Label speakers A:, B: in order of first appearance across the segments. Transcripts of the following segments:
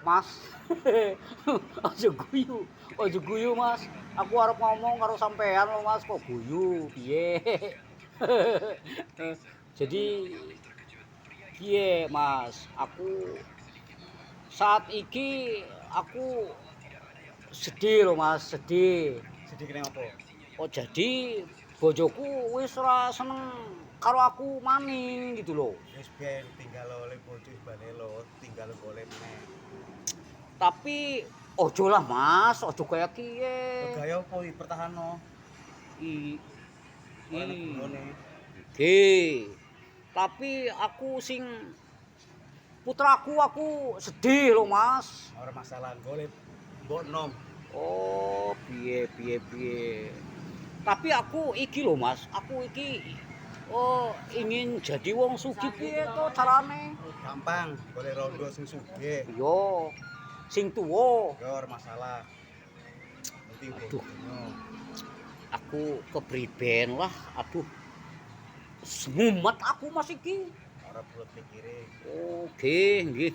A: Mas. Aja guyu Mas. Aku arep ngomong karo sampean lho Mas, kok guyu. Piye? Jadi piye Mas, aku saat iki aku sedih lho Mas, sedih.
B: Sedih kene apa?
A: Oh jadi bojoku wis ora seneng karo aku maning gitu loh.
B: Wis ben tinggal oleh bojo bane lo, tinggal golek meneh.
A: Tapi ojo lah Mas, ojo kaya kiye.
B: Gaya apa iki pertahanno?
A: I
B: Ora
A: i
B: ngene.
A: Oke. Tapi aku sing putraku aku sedih loh Mas.
B: Ora masalah golek mbok nom.
A: Oh, piye. Tapi aku iki loh Mas, aku iki ingin jadi wong sugih piye to carane?
B: Gampang, golek rondo sing sugih.
A: Yo, sing tuwa.
B: Ya ora masalah. Penting
A: Aduh.
B: bojono.
A: Aku kepriben lah, aduh. Semumet aku Mas iki.
B: Ora perlu pikire.
A: Oke, nggih.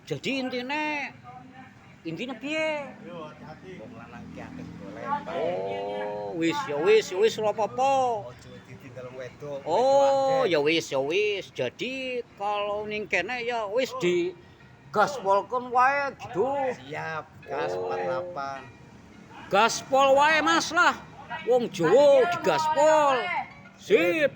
A: Jadi intine piye?
B: Yo hati-hati. Wong lanang ki akeh golek.
A: Oh, wis ora apa-apa.
B: Ojo ditinggal wedok.
A: Oh, ya wis. Jadi kalau ning kene ya wis di gaspolken wae gitu.
B: Siap, gas 48.
A: Gaspol wae Mas lah. Wong Jawa digaspol. Sip.